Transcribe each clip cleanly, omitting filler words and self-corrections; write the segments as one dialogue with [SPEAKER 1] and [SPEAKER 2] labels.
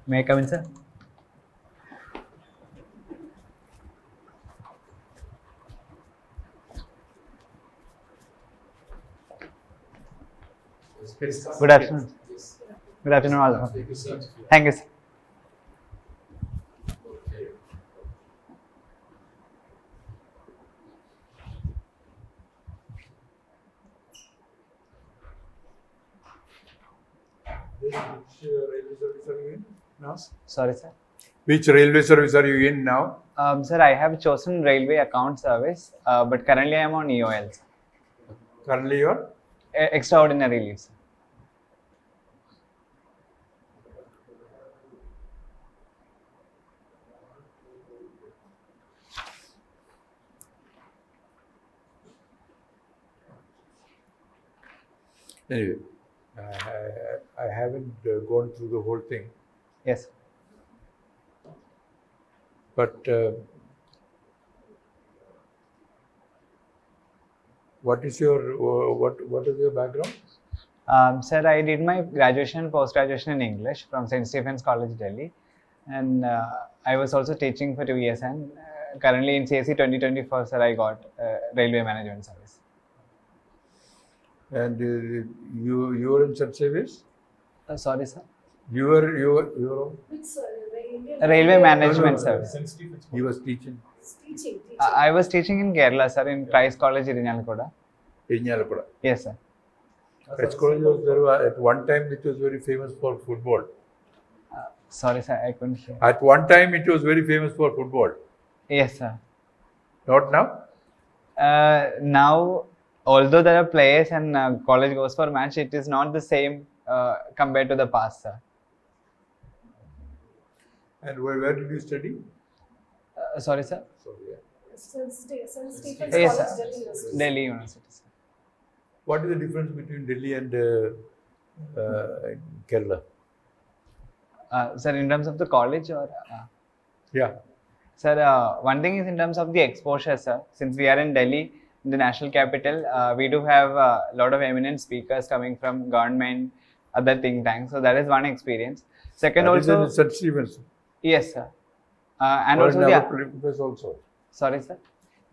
[SPEAKER 1] May I come in, sir? Good afternoon. Good afternoon, all. Thank you, sir.
[SPEAKER 2] Which railway service are you in now?
[SPEAKER 1] Sorry, sir.
[SPEAKER 2] Which railway service are you in now?
[SPEAKER 1] Sir, I have chosen Railway Account Service, but currently I am on EOL, sir.
[SPEAKER 2] Currently you are?
[SPEAKER 1] Extraordinary leave, sir.
[SPEAKER 2] Anyway, I haven't gone through the whole thing,
[SPEAKER 1] Yes.
[SPEAKER 2] but what is your background?
[SPEAKER 1] Sir, I did my graduation and post-graduation in English from St. Stephen's College, Delhi. And I was also teaching for 2 years. And currently in CSE 2024, sir, I got Railway Management Service.
[SPEAKER 2] And you were in St. Xavier's?
[SPEAKER 1] Sorry, sir.
[SPEAKER 2] You were
[SPEAKER 1] Railway Management Service.
[SPEAKER 2] He was teaching
[SPEAKER 3] Teaching.
[SPEAKER 1] I was teaching in Kerala, sir, in Christ College, Irinjalkuda.
[SPEAKER 2] in Yalapada.
[SPEAKER 1] Yes, sir.
[SPEAKER 2] Christ College was there at one time it was very famous for football.
[SPEAKER 1] Sorry, sir, I couldn't hear.
[SPEAKER 2] At one time it was very famous for football.
[SPEAKER 1] Yes, sir.
[SPEAKER 2] Not now?
[SPEAKER 1] Now, although there are players and college goes for match, it is not the same compared to the past, sir.
[SPEAKER 2] And where did you study?
[SPEAKER 1] Sorry, sir.
[SPEAKER 2] Sorry, yeah.
[SPEAKER 3] St. Stephen's
[SPEAKER 1] Yes,
[SPEAKER 3] College,
[SPEAKER 1] sir.
[SPEAKER 3] Delhi University.
[SPEAKER 1] Delhi University, sir.
[SPEAKER 2] What is the difference between Delhi and Kerala?
[SPEAKER 1] Sir, in terms of the college or?
[SPEAKER 2] Yeah.
[SPEAKER 1] Sir, one thing is in terms of the exposure, sir. Since we are in Delhi, the national capital, we do have a lot of eminent speakers coming from government, other think tanks. So that is one experience. Second,
[SPEAKER 2] That is
[SPEAKER 1] also,
[SPEAKER 2] in St. Stephen's.
[SPEAKER 1] yes, sir. And
[SPEAKER 2] Or
[SPEAKER 1] also,
[SPEAKER 2] in
[SPEAKER 1] the,
[SPEAKER 2] other places also.
[SPEAKER 1] sorry, sir.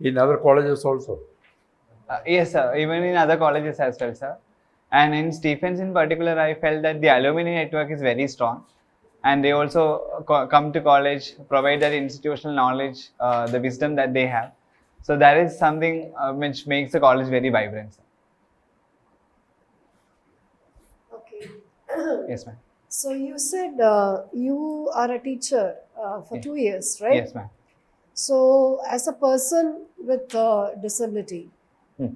[SPEAKER 2] In other colleges also.
[SPEAKER 1] Yes, sir. Even in other colleges as well, sir. And in Stephens in particular, I felt that the alumni network is very strong. And they also come to college, provide that institutional knowledge, the wisdom that they have. So that is something which makes the college very vibrant, sir.
[SPEAKER 3] Okay.
[SPEAKER 1] Yes, ma'am.
[SPEAKER 3] So you said you are a teacher for 2 years, right?
[SPEAKER 1] Yes, ma'am.
[SPEAKER 3] So as a person with disability,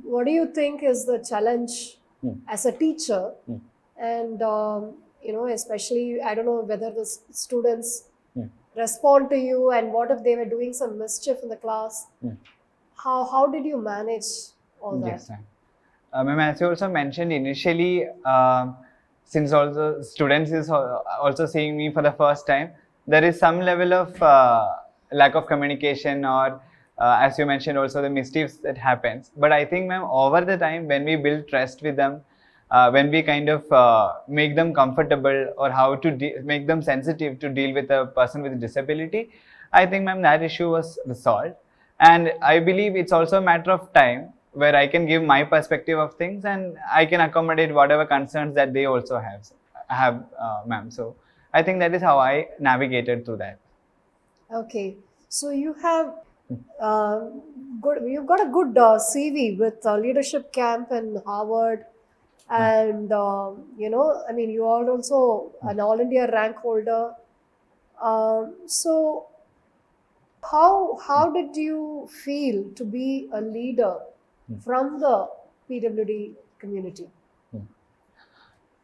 [SPEAKER 3] what do you think is the challenge as a teacher? And especially, I don't know whether the students respond to you, and what if they were doing some mischief in the class? How did you manage all that?
[SPEAKER 1] Yes, ma'am. Ma'am, as you also mentioned initially, since also students is also seeing me for the first time, there is some level of lack of communication or as you mentioned also the mischiefs that happens. But I think, ma'am, over the time when we build trust with them, when we kind of make them comfortable or how to make them sensitive to deal with a person with a disability, I think, ma'am, that issue was resolved. And I believe it's also a matter of time where I can give my perspective of things and I can accommodate whatever concerns that they also have, ma'am. So I think that is how I navigated through that.
[SPEAKER 3] Okay. So you have you've got a good CV with leadership camp in Harvard, and you are also an All India rank holder. So how did you feel to be a leader from the PWD community?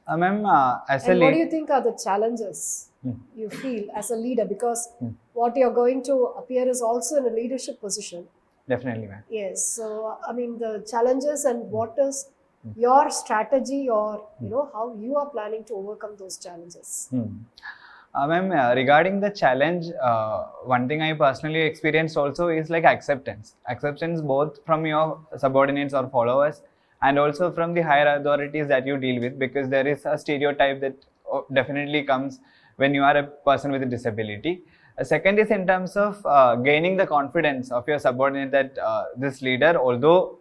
[SPEAKER 1] Ma'am, as
[SPEAKER 3] And
[SPEAKER 1] a
[SPEAKER 3] what do you think are the challenges you feel as a leader? Because what you're going to appear is also in a leadership position.
[SPEAKER 1] Definitely, ma'am.
[SPEAKER 3] Yes. So, the challenges and what is your strategy, or how you are planning to overcome those challenges?
[SPEAKER 1] Ma'am, regarding the challenge, one thing I personally experienced also is like acceptance. Acceptance both from your subordinates or followers and also from the higher authorities that you deal with, because there is a stereotype that definitely comes when you are a person with a disability. Second is in terms of gaining the confidence of your subordinate that this leader, although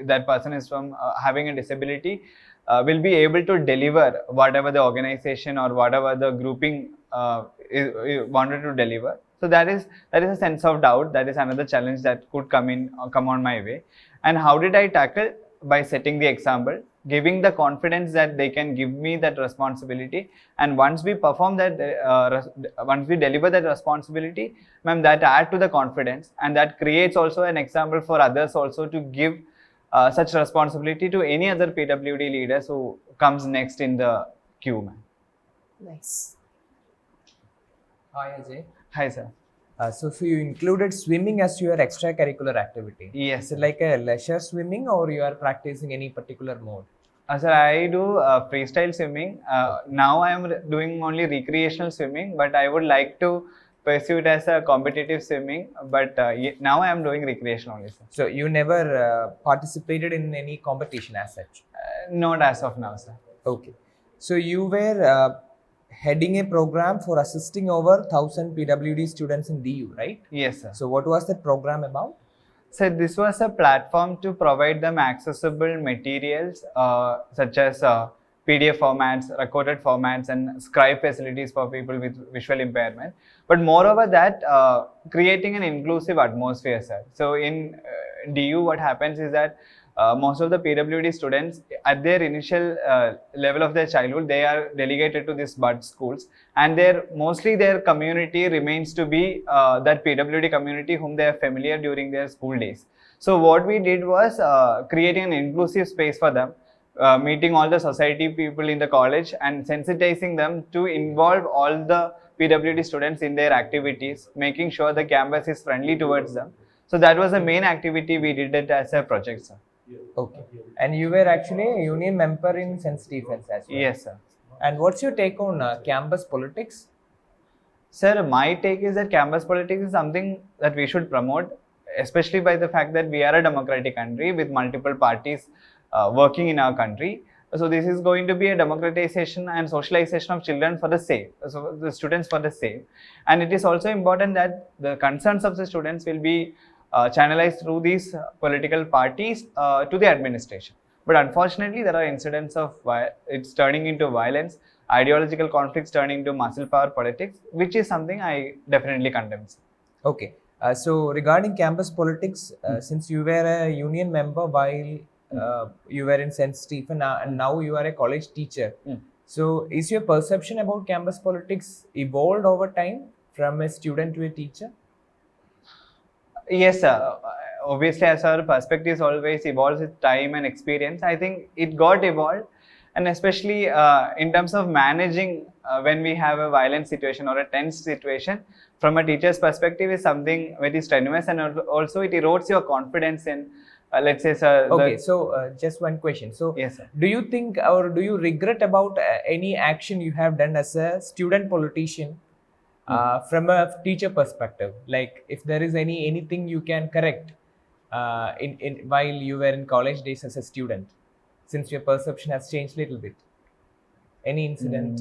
[SPEAKER 1] that person is from having a disability, will be able to deliver whatever the organization or whatever the grouping wanted to deliver. So that is a sense of doubt. That is another challenge that could come on my way. And how did I tackle? By setting the example, giving the confidence that they can give me that responsibility, and once we perform that, once we deliver that responsibility, ma'am, that add to the confidence, and that creates also an example for others also to give such responsibility to any other PWD leaders who comes next in the queue, ma'am.
[SPEAKER 3] Nice.
[SPEAKER 4] Hi Ajay.
[SPEAKER 1] Hi, sir.
[SPEAKER 4] So you included swimming as your extracurricular activity.
[SPEAKER 1] Yes.
[SPEAKER 4] Is it like a leisure swimming or you are practicing any particular mode?
[SPEAKER 1] Sir, I do freestyle swimming. Now I am doing only recreational swimming, but I would like to pursue it as a competitive swimming. But now I am doing recreational only, sir.
[SPEAKER 4] So you never participated in any competition as such?
[SPEAKER 1] Not as of now, sir.
[SPEAKER 4] Okay. So you were heading a program for assisting over 1,000 PWD students in DU, right?
[SPEAKER 1] Yes, sir.
[SPEAKER 4] So what was that program about?
[SPEAKER 1] So this was a platform to provide them accessible materials such as PDF formats, recorded formats, and scribe facilities for people with visual impairment. But moreover that, creating an inclusive atmosphere, sir. So in DU, what happens is that most of the PWD students at their initial level of their childhood, they are delegated to these bud schools, and mostly their community remains to be that PWD community whom they are familiar during their school days. So what we did was creating an inclusive space for them, meeting all the society people in the college and sensitizing them to involve all the PWD students in their activities, making sure the campus is friendly towards them. So that was the main activity we did it as a project, sir.
[SPEAKER 4] Okay. And you were actually a union member in St. Stephen's as well?
[SPEAKER 1] Yes, sir.
[SPEAKER 4] And what's your take on campus politics?
[SPEAKER 1] Sir, my take is that campus politics is something that we should promote, especially by the fact that we are a democratic country with multiple parties working in our country. So this is going to be a democratization and socialization of children for the same, so the students for the same. And it is also important that the concerns of the students will be channelized through these political parties to the administration. But unfortunately, there are incidents of it's turning into violence, ideological conflicts turning into muscle power politics, which is something I definitely condemn.
[SPEAKER 4] Okay. So regarding campus politics, since you were a union member while you were in St. Stephen and now you are a college teacher. So is your perception about campus politics evolved over time from a student to a teacher?
[SPEAKER 1] Yes, sir. Obviously, as our perspectives always evolves with time and experience, I think it got evolved, and especially in terms of managing when we have a violent situation or a tense situation, from a teacher's perspective, is something very strenuous, and also it erodes your confidence in, let's say, sir.
[SPEAKER 4] Okay, so just one question. So,
[SPEAKER 1] yes, sir.
[SPEAKER 4] Do you think or do you regret about any action you have done as a student politician? From a teacher perspective, like if there is anything you can correct in while you were in college days as a student, since your perception has changed a little bit, any incident?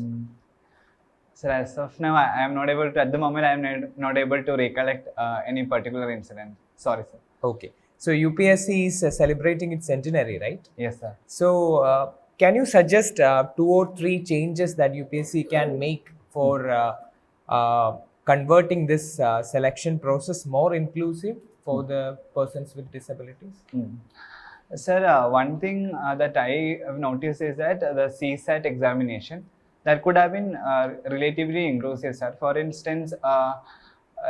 [SPEAKER 1] So as of now, I am not able to, at the moment I am not able to recollect any particular incident. Sorry, sir.
[SPEAKER 4] Okay, so UPSC is celebrating its centenary, right?
[SPEAKER 1] Yes, sir.
[SPEAKER 4] So can you suggest 2 or 3 changes that UPSC can make for converting this selection process more inclusive for the persons with disabilities?
[SPEAKER 1] Sir, one thing that I have noticed is that the CSAT examination that could have been relatively inclusive, sir. For instance,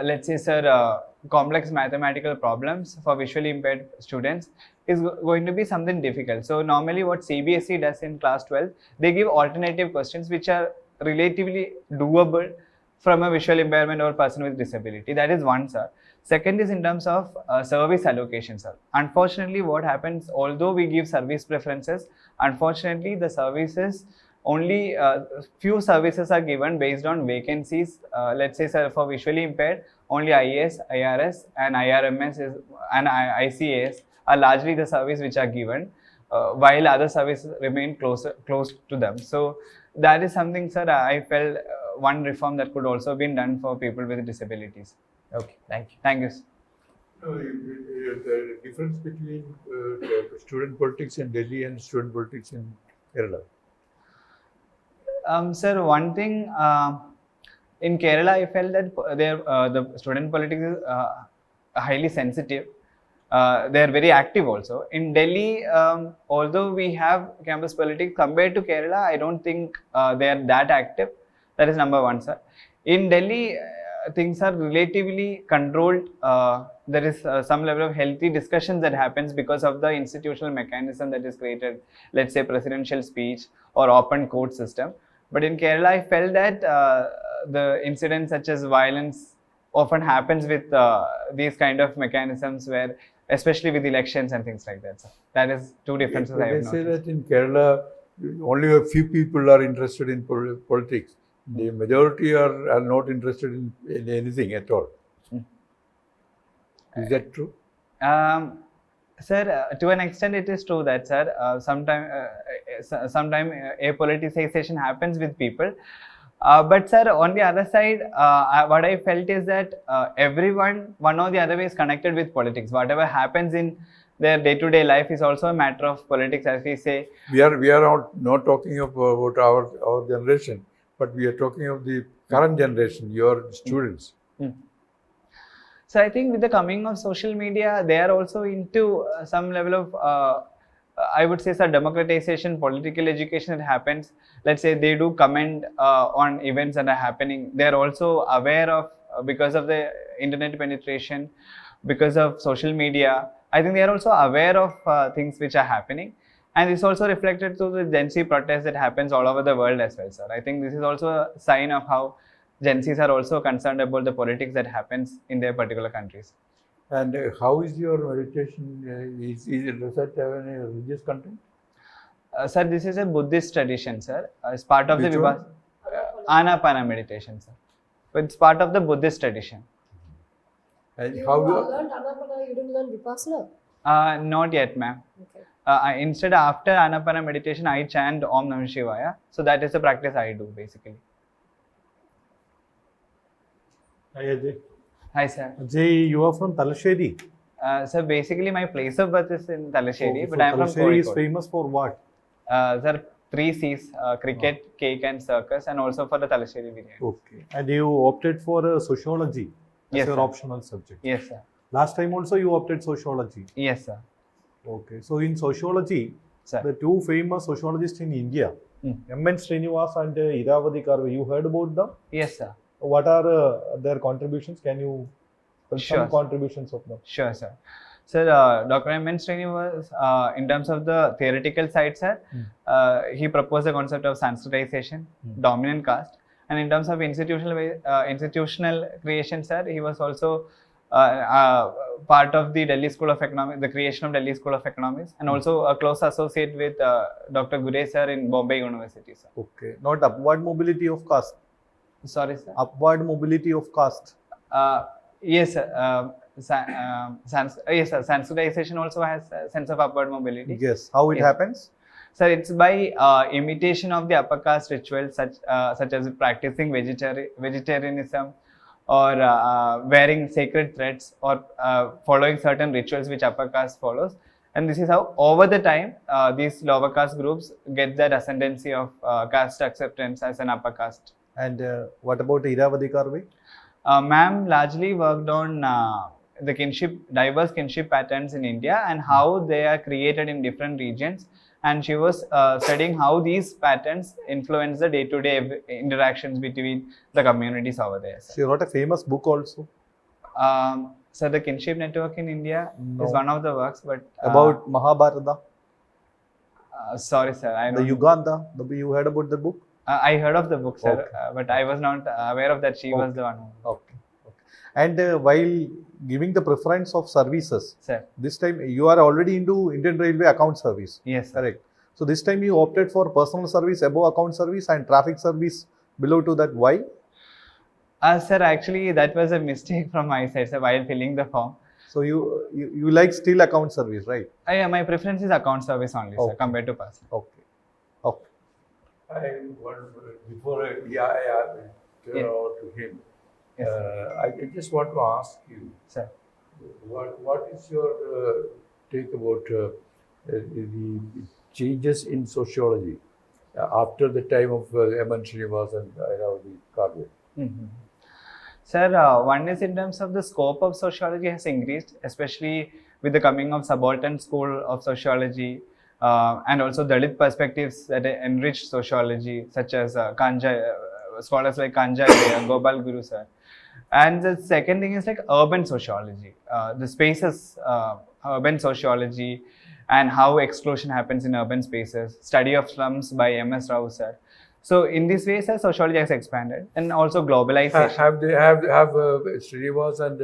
[SPEAKER 1] let's say, sir, complex mathematical problems for visually impaired students is going to be something difficult. So normally what CBSE does in class 12, they give alternative questions which are relatively doable from a visual impairment or person with disability. That is one, sir. Second is in terms of service allocation, sir. Unfortunately, what happens, although we give service preferences, unfortunately the services, only few services are given based on vacancies. Let's say, sir, for visually impaired, only IAS, IRS and IRMS and ICAS are largely the service which are given, while other services remain close to them. So that is something, sir, I felt one reform that could also be done for people with disabilities.
[SPEAKER 4] Okay, thank you.
[SPEAKER 1] Thank you.
[SPEAKER 2] The difference between student politics in Delhi and student politics in Kerala.
[SPEAKER 1] Sir, one thing in Kerala, I felt that the student politics is highly sensitive. They are very active also. In Delhi, although we have campus politics, compared to Kerala, I don't think they are that active. That is number one, sir. In Delhi, things are relatively controlled. There is some level of healthy discussions that happens because of the institutional mechanism that is created, let's say presidential speech or open court system. But in Kerala, I felt that the incidents such as violence often happens with these kind of mechanisms where, especially with elections and things like that. So that is two differences I have
[SPEAKER 2] They say
[SPEAKER 1] noticed.
[SPEAKER 2] that in Kerala, only a few people are interested in politics. The majority are not interested in anything at all. Is that true?
[SPEAKER 1] Sir, to an extent, it is true that, sir, sometime apoliticization happens with people. But, sir, on the other side, what I felt is that everyone, one or the other way, is connected with politics. Whatever happens in their day-to-day life is also a matter of politics, as we say.
[SPEAKER 2] We are not talking about our generation, but we are talking of the current generation, your students.
[SPEAKER 1] So I think with the coming of social media, they are also into some level of, I would say, sir, democratization, political education that happens. Let's say they do comment on events that are happening. They are also aware of, because of the internet penetration, because of social media, I think they are also aware of things which are happening. And this also reflected through the Gen Z protest that happens all over the world as well, sir. I think this is also a sign of how Gen Zs are also concerned about the politics that happens in their particular countries.
[SPEAKER 2] And how is your meditation? Does that have any religious content?
[SPEAKER 1] Sir, this is a Buddhist tradition, sir. It's part of
[SPEAKER 2] Which
[SPEAKER 1] the
[SPEAKER 2] one?
[SPEAKER 1] Anapana meditation, sir. It's part of the Buddhist tradition.
[SPEAKER 2] And
[SPEAKER 3] You
[SPEAKER 2] how
[SPEAKER 3] learned Anapana, you didn't learn Vipassana?
[SPEAKER 1] Not yet, ma'am.
[SPEAKER 3] Okay.
[SPEAKER 1] Instead, after Anapana meditation, I chant Om Namah Shivaya. So that is the practice I do, basically.
[SPEAKER 5] Hi Ajay.
[SPEAKER 1] Hi, sir.
[SPEAKER 5] Ajay, you are from Talasheri.
[SPEAKER 1] Sir, basically, my place of birth is in Talasheri, but
[SPEAKER 5] so
[SPEAKER 1] I am from
[SPEAKER 5] Talasheri is
[SPEAKER 1] Kozhikode.
[SPEAKER 5] famous for what?
[SPEAKER 1] Sir, 3 C's, cricket, cake and circus, and also for the Talasheri biryani.
[SPEAKER 5] Okay. And you opted for sociology as
[SPEAKER 1] Yes,
[SPEAKER 5] your
[SPEAKER 1] sir.
[SPEAKER 5] optional subject.
[SPEAKER 1] Yes, sir.
[SPEAKER 5] Last time also you opted sociology.
[SPEAKER 1] Yes, sir.
[SPEAKER 5] Okay. So in sociology,
[SPEAKER 1] Sir.
[SPEAKER 5] the two famous sociologists in India, M.N. Srinivas and Iravadi Karve, you heard about them?
[SPEAKER 1] Yes, sir.
[SPEAKER 5] What are their contributions? Can you
[SPEAKER 1] Sure.
[SPEAKER 5] some contributions of them?
[SPEAKER 1] Sure, sir. Sir, Dr. M.N. Srinivas, in terms of the theoretical side, sir, he proposed the concept of Sanskritization, dominant caste. And in terms of institutional creation, sir, he was also part of the Delhi School of Economics, the creation of Delhi School of Economics, and also a close associate with Dr. Gure, sir, in Bombay University, sir.
[SPEAKER 5] Okay. Not upward mobility of caste.
[SPEAKER 1] Sorry, sir.
[SPEAKER 5] Upward mobility of caste.
[SPEAKER 1] Yes, sir. Yes, sir. Sanskritization also has a sense of upward mobility.
[SPEAKER 5] Yes. How it
[SPEAKER 1] Yes.
[SPEAKER 5] happens?
[SPEAKER 1] Sir, it's by imitation of the upper caste rituals, such as practicing vegetarianism, or wearing sacred threads, or following certain rituals which upper caste follows. And this is how, over the time, these lower caste groups get that ascendancy of caste acceptance as an upper caste.
[SPEAKER 5] And what about Iravadi Karve?
[SPEAKER 1] Ma'am largely worked on the diverse kinship patterns in India and how they are created in different regions. And she was studying how these patterns influence the day-to-day interactions between the communities over there. Sir.
[SPEAKER 5] She wrote a famous book also.
[SPEAKER 1] So the kinship network in India
[SPEAKER 5] No.
[SPEAKER 1] is one of the works, but
[SPEAKER 5] About Mahabharata,
[SPEAKER 1] sorry, sir, I
[SPEAKER 5] the
[SPEAKER 1] don't.
[SPEAKER 5] Uganda. You heard about the book?
[SPEAKER 1] I heard of the book, sir,
[SPEAKER 5] Okay.
[SPEAKER 1] but I was not aware of that she was the one.
[SPEAKER 5] Okay. And while giving the preference of services,
[SPEAKER 1] Sir,
[SPEAKER 5] this time you are already into Indian Railway account service.
[SPEAKER 1] yes, sir.
[SPEAKER 5] Correct. So this time you opted for personal service above account service and traffic service below to that. Why?
[SPEAKER 1] Sir, actually, that was a mistake from my side, sir, while filling the form.
[SPEAKER 5] So you like still account service, right?
[SPEAKER 1] Yeah, my preference is account service only, sir,
[SPEAKER 5] Okay.
[SPEAKER 1] compared to personal.
[SPEAKER 5] Okay. Okay.
[SPEAKER 2] before
[SPEAKER 1] Yeah.
[SPEAKER 2] or to him.
[SPEAKER 1] Yes.
[SPEAKER 2] I just want to ask you,
[SPEAKER 1] Sir.
[SPEAKER 2] what is your take about the changes in sociology after the time of M.N. Srinivas and Airavati Karve?
[SPEAKER 1] Mhm. Sir, one is in terms of the scope of sociology has increased, especially with the coming of subaltern school of sociology and also Dalit perspectives that enrich sociology, such as scholars like Kanjay, Gopal Guru sir. And the second thing is like urban sociology, the spaces, urban sociology, and how exclusion happens in urban spaces. Study of slums by M.S. Rao sir. So in this way, sir, sociology has expanded, and also globalization.
[SPEAKER 2] Have Srinivas and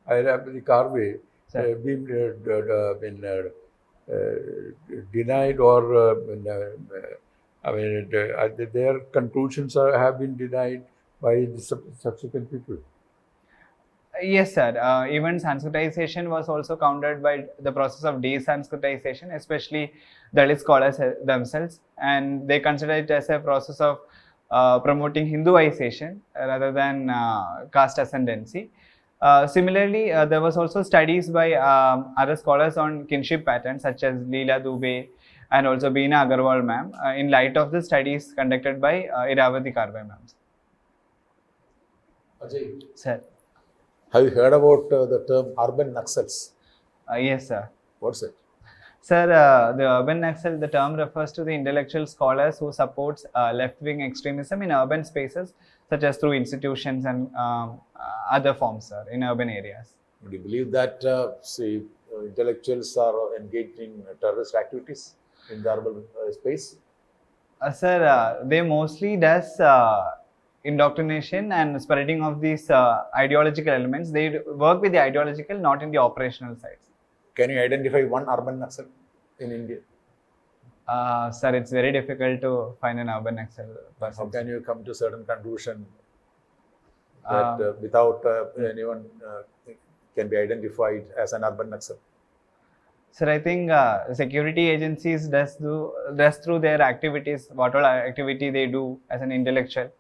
[SPEAKER 2] Airavati Karve
[SPEAKER 1] Sir.
[SPEAKER 2] been denied, or their conclusions have been denied by the subsequent people?
[SPEAKER 1] Yes, sir. Even Sanskritization was also countered by the process of de-Sanskritization, especially Dalit scholars themselves, and they consider it as a process of promoting Hinduization rather than caste ascendancy. Similarly, there was also studies by other scholars on kinship patterns such as Leela Dubey and also Beena Agarwal ma'am in light of the studies conducted by Iravati Karve ma'am.
[SPEAKER 6] Ajay,
[SPEAKER 1] Sir.
[SPEAKER 6] have you heard about the term urban Naxals?
[SPEAKER 1] Yes, sir.
[SPEAKER 6] What's it?
[SPEAKER 1] Sir, the urban Naxal, the term refers to the intellectual scholars who supports left-wing extremism in urban spaces, such as through institutions and other forms, sir, in urban areas.
[SPEAKER 6] Do you believe that intellectuals are engaged in terrorist activities in the urban space?
[SPEAKER 1] Sir, they mostly does indoctrination and spreading of these ideological elements. They work with the ideological, not in the operational sides.
[SPEAKER 6] Can you identify one urban Naxal in India?
[SPEAKER 1] Sir, it's very difficult to find an urban Naxal person.
[SPEAKER 6] How can you come to certain conclusion that without anyone can be identified as an urban Naxal?
[SPEAKER 1] Sir, I think security agencies does through their activities, whatever activity they do as an intellectual.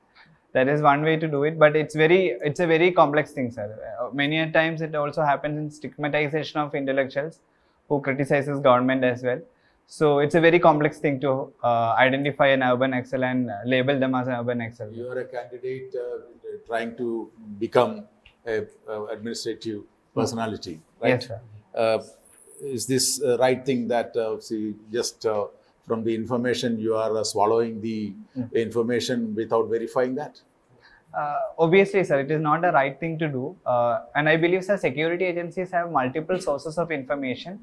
[SPEAKER 1] That is one way to do it, but it's a very complex thing, sir. Many times it also happens in stigmatization of intellectuals who criticizes government as well. So it's a very complex thing to identify an urban Naxal and label them as an urban Naxal.
[SPEAKER 6] You are a candidate trying to become a administrative personality, right?
[SPEAKER 1] Yes, sir.
[SPEAKER 6] Is this right thing that just from the information you are swallowing the information without verifying that?
[SPEAKER 1] Obviously, sir, it is not the right thing to do. And I believe, sir, security agencies have multiple sources of information,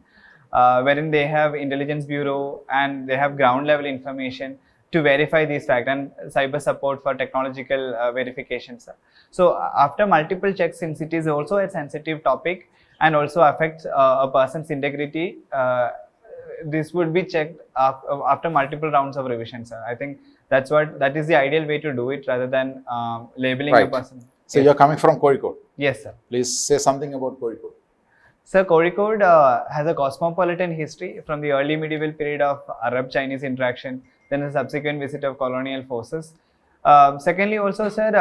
[SPEAKER 1] wherein they have intelligence bureau and they have ground level information to verify these facts and cyber support for technological verification, sir. So after multiple checks, since it is also a sensitive topic and also affects a person's integrity, this would be checked after multiple rounds of revision, sir. I think that is the ideal way to do it rather than labeling a person.
[SPEAKER 6] So you're coming from Kozhikode.
[SPEAKER 1] Yes, sir.
[SPEAKER 6] Please say something about Kozhikode.
[SPEAKER 1] Sir, Kozhikode has a cosmopolitan history from the early medieval period of Arab-Chinese interaction, then the subsequent visit of colonial forces. Secondly, also, sir,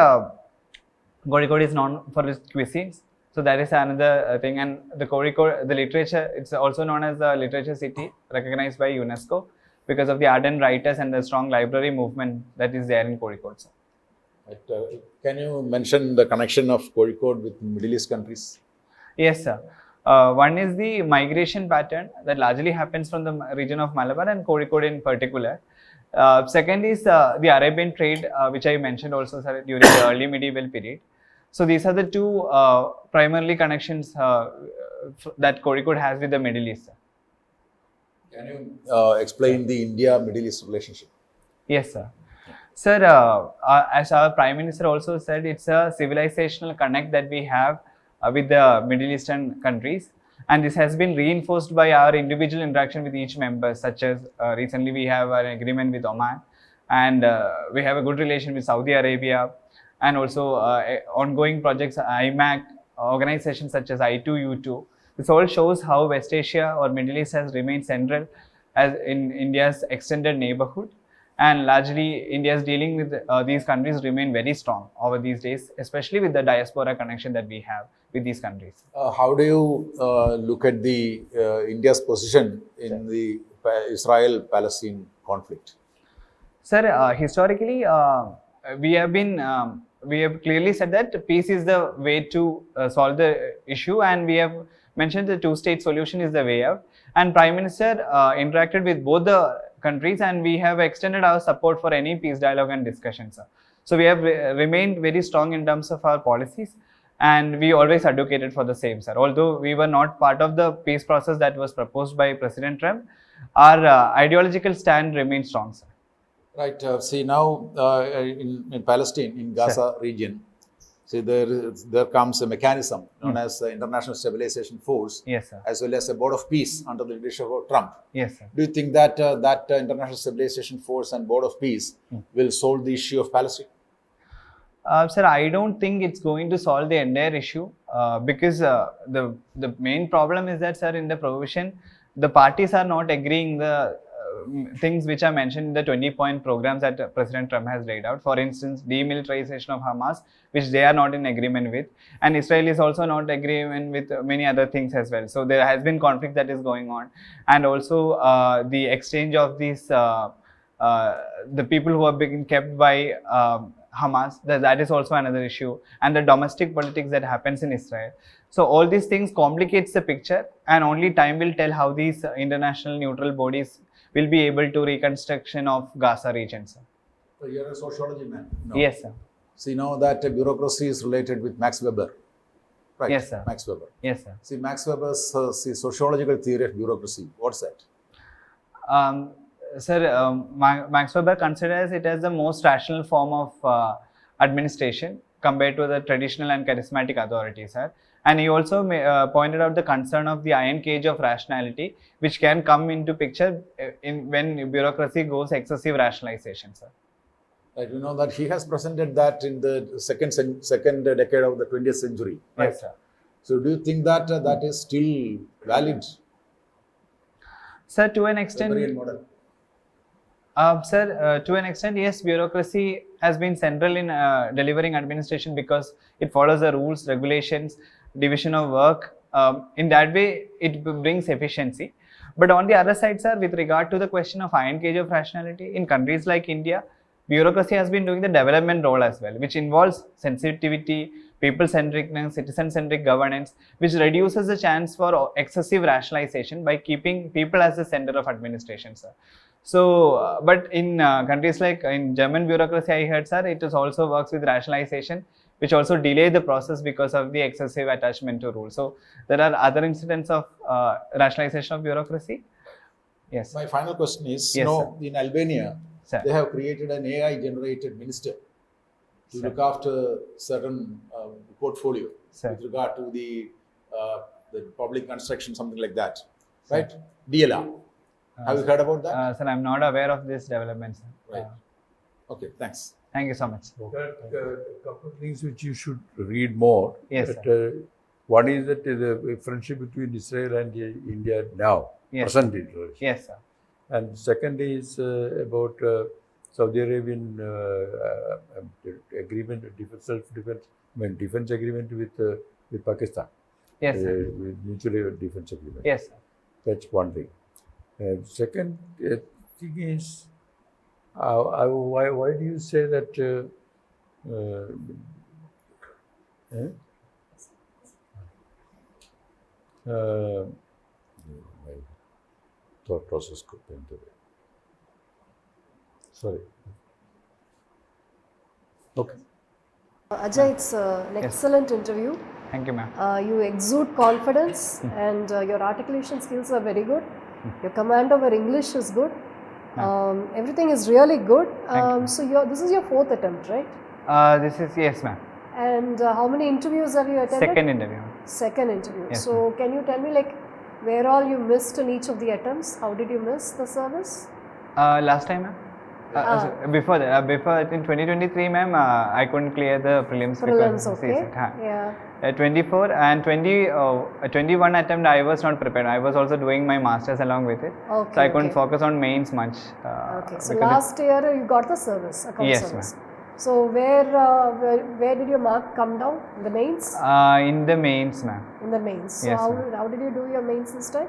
[SPEAKER 1] Kozhikode is known for its cuisines. So that is another thing, and the Kozhikode, the literature, it's also known as the literature city, recognized by UNESCO because of the ardent writers and the strong library movement that is there in Kozhikode, sir.
[SPEAKER 6] Right. Can you mention the connection of Kozhikode with Middle East countries?
[SPEAKER 1] Yes, sir. One is the migration pattern that largely happens from the region of Malabar and Kozhikode in particular. Second is the Arabian trade, which I mentioned also, sir, during the early medieval period. So these are the two primarily connections that Kozhikode has with the Middle East.
[SPEAKER 6] Can you explain the India-Middle East relationship?
[SPEAKER 1] Yes, sir. Sir, as our Prime Minister also said, it's a civilizational connect that we have with the Middle Eastern countries. And this has been reinforced by our individual interaction with each member, such as recently we have an agreement with Oman, and we have a good relation with Saudi Arabia, and also ongoing projects, IMAC, organizations such as I2U2. This all shows how West Asia or Middle East has remained central as in India's extended neighborhood. and largely India's dealing with these countries remain very strong over these days, especially with the diaspora connection that we have with these countries.
[SPEAKER 6] How do you look at the India's position in the Israel-Palestine conflict?
[SPEAKER 1] Sir, historically, we have clearly said that peace is the way to solve the issue, and we have mentioned the two-state solution is the way out. And Prime Minister interacted with both the countries, and we have extended our support for any peace dialogue and discussion, sir. So we have remained very strong in terms of our policies, and we always advocated for the same, sir. Although we were not part of the peace process that was proposed by President Trump, our ideological stand remains strong, sir.
[SPEAKER 6] Right. See now in Palestine, in Gaza region, see there comes a mechanism known as the International Stabilization Force,
[SPEAKER 1] Yes, sir.
[SPEAKER 6] as well as a Board of Peace under the leadership of Trump.
[SPEAKER 1] Yes, sir.
[SPEAKER 6] Do you think that that International Stabilization Force and Board of Peace will solve the issue of Palestine?
[SPEAKER 1] Sir, I don't think it's going to solve the entire issue because the main problem is that, sir, in the provision, the parties are not agreeing the things which are mentioned in the 20-point programs that President Trump has laid out. For instance, demilitarization of Hamas, which they are not in agreement with, and Israel is also not in agreement with many other things as well. So there has been conflict that is going on, and also the exchange of these the people who are being kept by Hamas, that is also another issue, and the domestic politics that happens in Israel. So all these things complicates the picture, and only time will tell how these international neutral bodies will be able to reconstruction of Gaza region, sir.
[SPEAKER 6] So you're a sociology man. No.
[SPEAKER 1] Yes, sir.
[SPEAKER 6] So you know that bureaucracy is related with Max Weber, right?
[SPEAKER 1] Yes, sir.
[SPEAKER 6] Max Weber.
[SPEAKER 1] Yes, sir.
[SPEAKER 6] See Max Weber's sociological theory of bureaucracy. What's that?
[SPEAKER 1] Sir, Max Weber considers it as the most rational form of administration compared to the traditional and charismatic authorities, sir. And he also pointed out the concern of the iron cage of rationality, which can come into picture when bureaucracy goes excessive rationalization, sir.
[SPEAKER 6] Right, you know that he has presented that in the second decade of the 20th century. Right?
[SPEAKER 1] Yes, sir.
[SPEAKER 6] So do you think that that is still valid?
[SPEAKER 1] Sir, to an extent,
[SPEAKER 6] Weberian model.
[SPEAKER 1] Sir, to an extent, yes, bureaucracy has been central in delivering administration because it follows the rules, regulations, division of work. In that way, it brings efficiency. But on the other side, sir, with regard to the question of iron cage of rationality, in countries like India, bureaucracy has been doing the development role as well, which involves sensitivity, people-centricness, citizen-centric governance, which reduces the chance for excessive rationalization by keeping people as the center of administration, sir. So, but in countries like in German bureaucracy, I heard, sir, it is also works with rationalization, which also delay the process because of the excessive attachment to rules. So, there are other incidents of rationalization of bureaucracy. Yes.
[SPEAKER 6] My final question is,
[SPEAKER 1] Yes,
[SPEAKER 6] in Albania,
[SPEAKER 1] Sir.
[SPEAKER 6] they have created an AI-generated minister to
[SPEAKER 1] Sir.
[SPEAKER 6] look after certain portfolio
[SPEAKER 1] Sir.
[SPEAKER 6] with regard to the public construction, something like that, right? DLR. Have you heard about that?
[SPEAKER 1] Sir, I'm not aware of this development, sir.
[SPEAKER 6] Right. Okay, thanks.
[SPEAKER 1] Thank you so much.
[SPEAKER 2] A couple of things which you should read more.
[SPEAKER 1] Yes,
[SPEAKER 2] That, one is that the friendship between Israel and India now,
[SPEAKER 1] Yes.
[SPEAKER 2] present relationship.
[SPEAKER 1] Yes, sir.
[SPEAKER 2] And second is about Saudi Arabian agreement, defense agreement with Pakistan.
[SPEAKER 1] Yes, sir.
[SPEAKER 2] With mutual defense agreement.
[SPEAKER 1] Yes, sir.
[SPEAKER 2] That's one thing. Second thing is, why do you say that? My thought process went away. Sorry. Okay.
[SPEAKER 3] Ajay, it's an excellent interview.
[SPEAKER 1] Thank you, ma'am.
[SPEAKER 3] You exude confidence and your articulation skills are very good. Your command over English is good. Everything is really good. So this is your fourth attempt, right?
[SPEAKER 1] This is, yes, ma'am.
[SPEAKER 3] And how many interviews have you attended?
[SPEAKER 1] Second interview.
[SPEAKER 3] Second interview.
[SPEAKER 1] Yes,
[SPEAKER 3] So can you tell me like where all you missed in each of the attempts? How did you miss the service?
[SPEAKER 1] Last time, ma'am? Before that, before in 2023, ma'am, I couldn't clear the prelims.
[SPEAKER 3] Prelims,
[SPEAKER 1] because
[SPEAKER 3] okay. Yeah.
[SPEAKER 1] 24 and 21 attempt, I was not prepared. I was also doing my masters along with it,
[SPEAKER 3] Okay,
[SPEAKER 1] so I couldn't
[SPEAKER 3] okay.
[SPEAKER 1] focus on mains much.
[SPEAKER 3] Okay, so
[SPEAKER 1] because
[SPEAKER 3] last year you got the service, account
[SPEAKER 1] Yes,
[SPEAKER 3] service. So where did your mark come down? The mains?
[SPEAKER 1] in the mains, ma'am.
[SPEAKER 3] In the mains. So
[SPEAKER 1] Yes,
[SPEAKER 3] how,
[SPEAKER 1] ma'am.
[SPEAKER 3] how did you do your mains this time?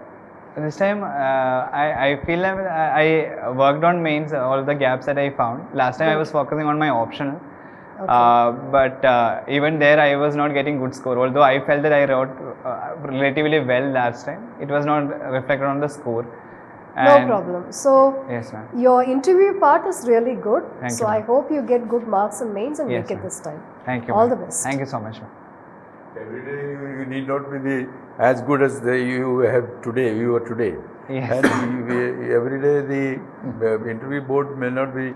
[SPEAKER 1] This time, I feel like I worked on mains, all the gaps that I found. Last time I was focusing on my optional, but even there I was not getting good score. Although I felt that I wrote relatively well last time, it was not reflected on the score.
[SPEAKER 3] No
[SPEAKER 1] And
[SPEAKER 3] problem. So
[SPEAKER 1] Yes, ma'am.
[SPEAKER 3] your interview part is really good.
[SPEAKER 1] Thank
[SPEAKER 3] so
[SPEAKER 1] you,
[SPEAKER 3] I
[SPEAKER 1] ma'am.
[SPEAKER 3] hope you get good marks in mains and
[SPEAKER 1] Yes,
[SPEAKER 3] make it
[SPEAKER 1] ma'am.
[SPEAKER 3] this time.
[SPEAKER 1] Thank you.
[SPEAKER 3] All
[SPEAKER 1] ma'am.
[SPEAKER 3] the best.
[SPEAKER 1] Thank you so much, ma'am.
[SPEAKER 2] Every day you need not be as good as you have today. You are today.
[SPEAKER 1] Yes.
[SPEAKER 2] And every day the interview board may not be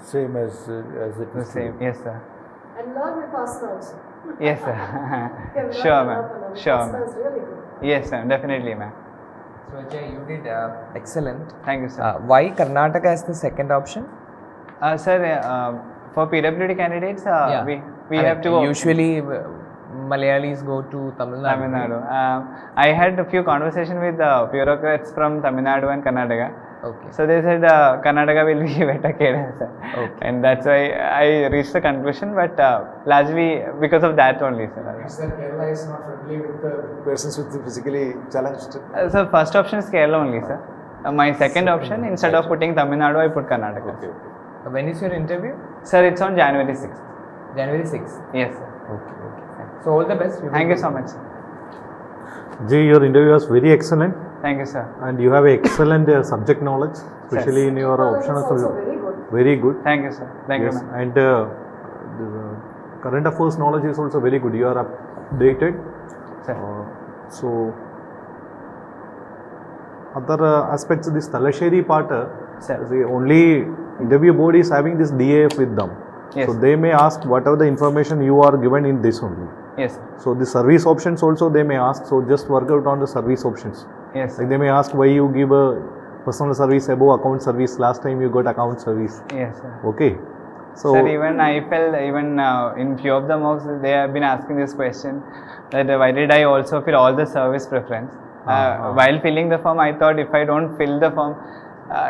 [SPEAKER 2] same as it
[SPEAKER 1] The
[SPEAKER 2] is
[SPEAKER 1] same.
[SPEAKER 2] today.
[SPEAKER 1] Yes, sir.
[SPEAKER 3] And learn with Pasna also.
[SPEAKER 1] Yes, sir. Sure, ma'am. Sure, ma'am.
[SPEAKER 3] is really good.
[SPEAKER 1] Yes, ma'am. Definitely, ma'am.
[SPEAKER 4] So Ajay, you did excellent.
[SPEAKER 1] Thank you, sir.
[SPEAKER 4] Why Karnataka as the second option?
[SPEAKER 1] Sir, for PWD candidates, we
[SPEAKER 4] I
[SPEAKER 1] have
[SPEAKER 4] mean,
[SPEAKER 1] to
[SPEAKER 4] usually Malayalis go to Tamil Nadu.
[SPEAKER 1] Tamil Nadu. I had a few conversations with bureaucrats from Tamil Nadu and Karnataka.
[SPEAKER 4] Okay.
[SPEAKER 1] So they said Karnataka will be better cadence,
[SPEAKER 4] Okay.
[SPEAKER 1] and that's why I reached the conclusion. But largely because of that only, sir.
[SPEAKER 6] Is that Kerala is not friendly with the persons with the physically challenged?
[SPEAKER 1] So first option is Kerala only, sir. My second option, instead of putting Tamil Nadu, I put Karnataka.
[SPEAKER 2] Okay.
[SPEAKER 4] When is your interview?
[SPEAKER 1] Sir, it's on January 6th.
[SPEAKER 4] January 6th.
[SPEAKER 1] Yes, sir.
[SPEAKER 4] Okay. So all the best.
[SPEAKER 1] Thank you so much, sir.
[SPEAKER 5] Jay, your interview was very excellent
[SPEAKER 1] Thank you, sir.
[SPEAKER 5] and you have excellent subject knowledge, especially in your
[SPEAKER 3] Well, it's
[SPEAKER 5] optional
[SPEAKER 3] also
[SPEAKER 5] subject.
[SPEAKER 3] very good.
[SPEAKER 5] Very good.
[SPEAKER 1] Thank you, sir. Thank
[SPEAKER 5] Yes,
[SPEAKER 1] you, ma'am.
[SPEAKER 5] and the current affairs knowledge is also very good. You are updated.
[SPEAKER 1] Sir.
[SPEAKER 5] So, other aspects of this Talasheri part,
[SPEAKER 1] Sir.
[SPEAKER 5] the only interview board is having this DAF with them.
[SPEAKER 1] Yes.
[SPEAKER 5] So, they may ask whatever the information you are given in this only.
[SPEAKER 1] Yes, sir.
[SPEAKER 5] So, the service options also they may ask. So, just work out on the service options.
[SPEAKER 1] Yes,
[SPEAKER 5] Like
[SPEAKER 1] sir.
[SPEAKER 5] they may ask why you give a personal service above account service. Last time you got account service.
[SPEAKER 1] Yes, sir.
[SPEAKER 5] Okay. So,
[SPEAKER 1] Sir, even I felt even in few of the mocks they have been asking this question that why did I also fill all the service preference? While filling the form, I thought if I don't fill the form,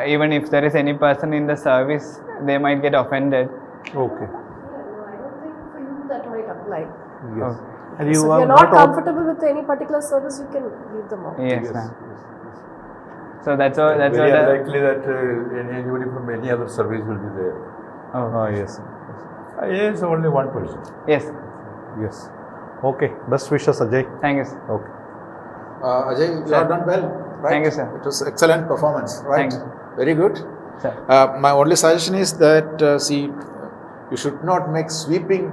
[SPEAKER 1] even if there is any person in the service, they might get offended.
[SPEAKER 5] okay.
[SPEAKER 3] No, I don't think for you that might apply.
[SPEAKER 5] Yes.
[SPEAKER 1] Okay.
[SPEAKER 5] And you
[SPEAKER 3] So if
[SPEAKER 5] are
[SPEAKER 3] you're not
[SPEAKER 5] out-
[SPEAKER 3] comfortable with any particular service, you can leave them out.
[SPEAKER 1] Yes,
[SPEAKER 5] Yes,
[SPEAKER 1] ma'am.
[SPEAKER 5] yes, yes.
[SPEAKER 1] So that's all. That's
[SPEAKER 2] Very
[SPEAKER 1] what.
[SPEAKER 2] unlikely that anybody from any other service will be there.
[SPEAKER 5] Ah, yes.
[SPEAKER 2] IAS only one person.
[SPEAKER 1] Yes.
[SPEAKER 5] Yes. Okay. Best wishes, Ajay.
[SPEAKER 1] Thank you, sir.
[SPEAKER 5] Okay.
[SPEAKER 6] Ajay, you
[SPEAKER 1] Sir.
[SPEAKER 6] have done well, right?
[SPEAKER 1] Thank you, sir.
[SPEAKER 6] It was excellent performance, right?
[SPEAKER 1] Thank you.
[SPEAKER 6] Very good.
[SPEAKER 1] Sir.
[SPEAKER 6] My only suggestion is that, see, you should not make sweeping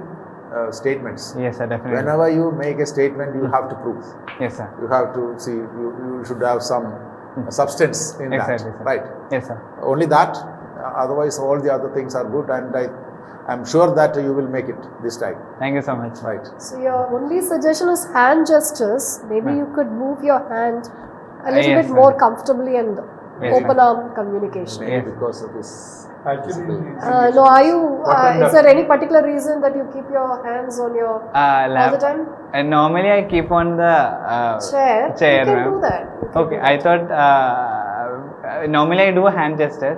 [SPEAKER 6] statements.
[SPEAKER 1] Yes, sir. Definitely.
[SPEAKER 6] Whenever you make a statement, you have to prove.
[SPEAKER 1] Yes, sir.
[SPEAKER 6] You have to see, you should have some substance in
[SPEAKER 1] Exactly,
[SPEAKER 6] that,
[SPEAKER 1] sir.
[SPEAKER 6] right?
[SPEAKER 1] Yes, sir.
[SPEAKER 6] Only that, otherwise all the other things are good, and I'm sure that you will make it this time,
[SPEAKER 1] Thank you so much.
[SPEAKER 6] right?
[SPEAKER 3] So your only suggestion is hand gestures. Maybe you could move your hand a little
[SPEAKER 1] Yes,
[SPEAKER 3] bit more
[SPEAKER 1] ma'am.
[SPEAKER 3] comfortably and
[SPEAKER 1] Yes,
[SPEAKER 3] open
[SPEAKER 1] ma'am.
[SPEAKER 3] arm communication.
[SPEAKER 6] Maybe
[SPEAKER 1] Yes.
[SPEAKER 6] because of this.
[SPEAKER 2] Actually,
[SPEAKER 3] No, are you?
[SPEAKER 2] Buttoned
[SPEAKER 3] Is
[SPEAKER 2] up.
[SPEAKER 3] there any particular reason that you keep your hands on your all the time?
[SPEAKER 1] And normally I keep on the
[SPEAKER 3] Chair.
[SPEAKER 1] chair,
[SPEAKER 3] You can
[SPEAKER 1] ma'am.
[SPEAKER 3] do that. You can
[SPEAKER 1] Okay,
[SPEAKER 3] do
[SPEAKER 1] I
[SPEAKER 3] that.
[SPEAKER 1] thought normally I do a hand gesture,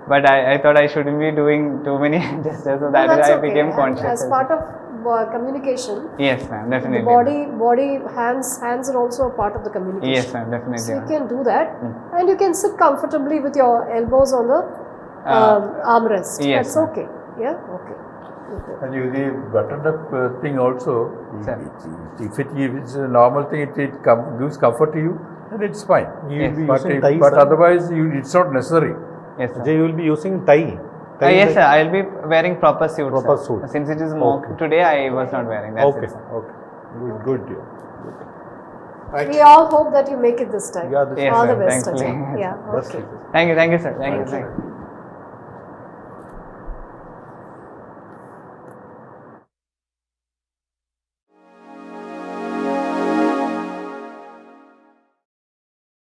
[SPEAKER 1] but I thought I shouldn't be doing too many hand gestures, so
[SPEAKER 3] No,
[SPEAKER 1] that
[SPEAKER 3] that's
[SPEAKER 1] I
[SPEAKER 3] okay.
[SPEAKER 1] became
[SPEAKER 3] And
[SPEAKER 1] conscious.
[SPEAKER 3] as part of communication,
[SPEAKER 1] Yes, ma'am,
[SPEAKER 3] the
[SPEAKER 1] definitely.
[SPEAKER 3] body, hands are also a part of the communication.
[SPEAKER 1] Yes, ma'am, definitely.
[SPEAKER 3] So you
[SPEAKER 1] ma'am.
[SPEAKER 3] can do that, and you can sit comfortably with your elbows on the armrest.
[SPEAKER 1] yes,
[SPEAKER 3] That's
[SPEAKER 1] ma'am.
[SPEAKER 3] okay. Yeah. Okay. Okay.
[SPEAKER 2] and the buttoned up thing also,
[SPEAKER 1] Sir.
[SPEAKER 2] if it's a normal thing, it gives comfort to you, then it's fine.
[SPEAKER 5] You
[SPEAKER 1] Yes.
[SPEAKER 5] will be
[SPEAKER 2] But,
[SPEAKER 5] using tie,
[SPEAKER 2] but
[SPEAKER 5] sir.
[SPEAKER 2] otherwise, it's not necessary.
[SPEAKER 1] Yes, sir.
[SPEAKER 5] Ajay, you will be using tie. Tie
[SPEAKER 1] Yes,
[SPEAKER 5] like-
[SPEAKER 1] sir. I'll be wearing proper suit.
[SPEAKER 5] Proper
[SPEAKER 1] sir.
[SPEAKER 5] suit.
[SPEAKER 1] Since it is mock
[SPEAKER 5] Okay.
[SPEAKER 1] today, I was not wearing. That's
[SPEAKER 5] Okay.
[SPEAKER 1] it, sir.
[SPEAKER 5] Okay. Good. Dear.
[SPEAKER 6] Right.
[SPEAKER 3] We all hope that you make it this time.
[SPEAKER 5] Yeah, this
[SPEAKER 1] Yes,
[SPEAKER 3] all
[SPEAKER 1] sir.
[SPEAKER 3] the best,
[SPEAKER 1] Thankfully.
[SPEAKER 3] Ajay. Yeah.
[SPEAKER 5] Best
[SPEAKER 3] Okay.
[SPEAKER 5] wishes.
[SPEAKER 1] Thank you, sir. Thank you.
[SPEAKER 3] Thank you.